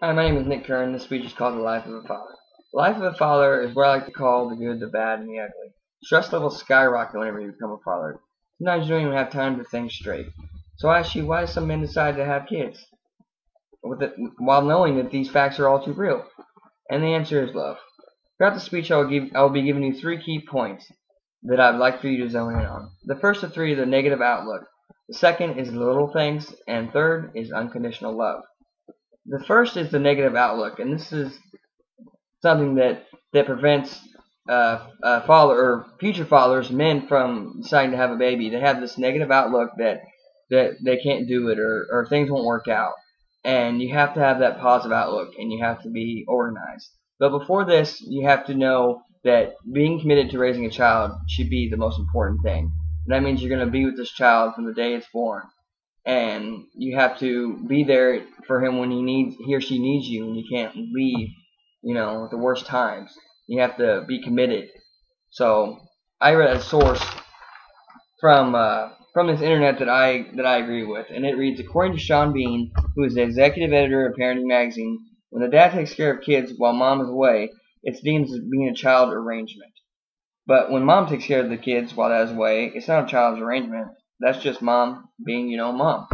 Hi, my name is Nick Kern. This speech is called The Life of a Father. The life of a father is what I like to call the good, the bad, and the ugly. Stress levels skyrocket whenever you become a father. Sometimes you don't even have time to think straight. So I ask you, why do some men decide to have kids? While knowing that these facts are all too real? And the answer is love. Throughout the speech, I will be giving you 3 key points that I'd like for you to zone in on. The first of 3 is the negative outlook. The second is the little things. And third is unconditional love. The first is the negative outlook, and this is something that prevents father or future fathers, men, from deciding to have a baby. They have this negative outlook that they can't do it, or things won't work out. And you have to have that positive outlook, and you have to be organized. But before this, you have to know that being committed to raising a child should be the most important thing. And that means you're going to be with this child from the day it's born. And you have to be there for him when he or she needs you, and you can't leave, at the worst times. You have to be committed. So I read a source from this internet that I agree with, and it reads, according to Sean Bean, who is the executive editor of Parenting Magazine, when the dad takes care of kids while mom is away, it's deemed as being a child arrangement. But when mom takes care of the kids while dad is away, it's not a child's arrangement. That's just mom being, mom.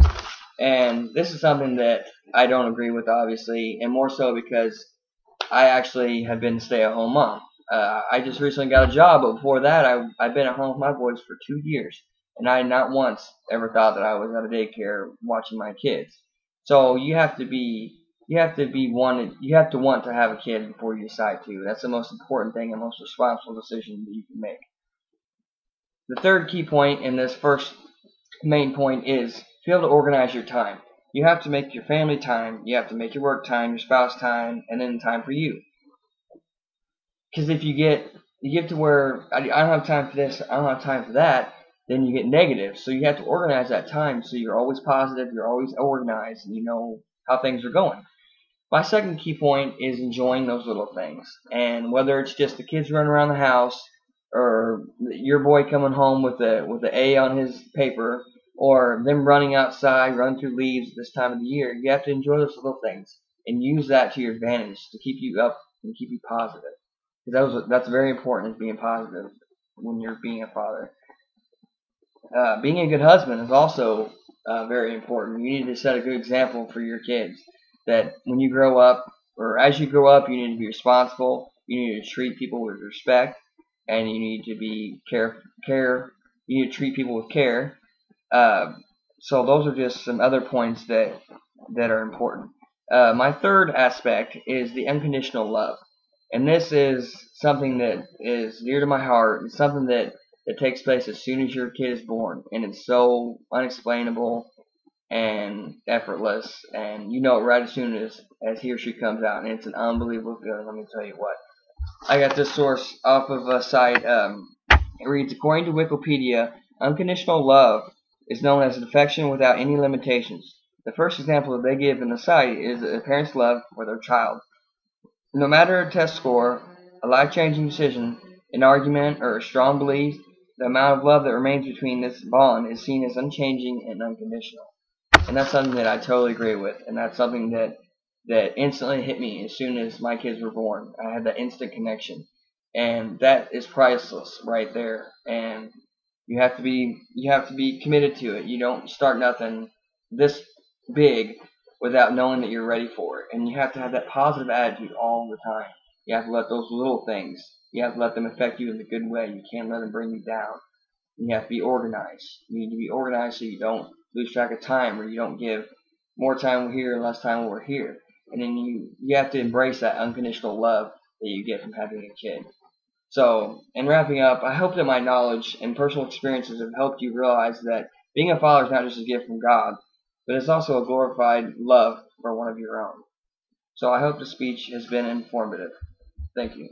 And this is something that I don't agree with, obviously, and more so because I actually have been a stay-at-home mom. I just recently got a job, but before that, I've been at home with my boys for 2 years, and I not once ever thought that I was at a daycare watching my kids. So you have to want to have a kid before you decide to. That's the most important thing and most responsible decision that you can make. The third key point in this first main point is to be able to organize your time. You have to make your family time, you have to make your work time, your spouse time, and then time for you. Because if you get to where I don't have time for this, I don't have time for that, then you get negative. So you have to organize that time so you're always positive, you're always organized, and you know how things are going. My second key point is enjoying those little things. And whether it's just the kids running around the house, or your boy coming home with a A on his paper, or them running outside, running through leaves this time of the year, you have to enjoy those little things and use that to your advantage to keep you up and keep you positive. Because that's very important, being positive when you're being a father. Being a good husband is also very important. You need to set a good example for your kids, that when you grow up, or as you grow up, you need to be responsible, you need to treat people with respect, and you need to be you need to treat people with care. So those are just some other points that are important. My third aspect is the unconditional love. And this is something that is dear to my heart. It's something that takes place as soon as your kid is born. And it's so unexplainable and effortless. And you know it right as soon as he or she comes out. And it's an unbelievable feeling, let me tell you what. I got this source off of a site. It reads, according to Wikipedia, unconditional love is known as affection without any limitations. The first example that they give in the site is a parent's love for their child. No matter a test score, a life-changing decision, an argument, or a strong belief, the amount of love that remains between this bond is seen as unchanging and unconditional. And that's something that I totally agree with, and that's something that instantly hit me as soon as my kids were born. I had that instant connection, and that is priceless right there. And you have to be committed to it. You don't start nothing this big without knowing that you're ready for it. And you have to have that positive attitude all the time. You have to let those little things, you have to let them affect you in a good way. You can't let them bring you down. You have to be organized. You need to be organized so you don't lose track of time, or you don't give more time over here and less time over here. And then you have to embrace that unconditional love that you get from having a kid. So, in wrapping up, I hope that my knowledge and personal experiences have helped you realize that being a father is not just a gift from God, but it's also a glorified love for one of your own. So I hope the speech has been informative. Thank you.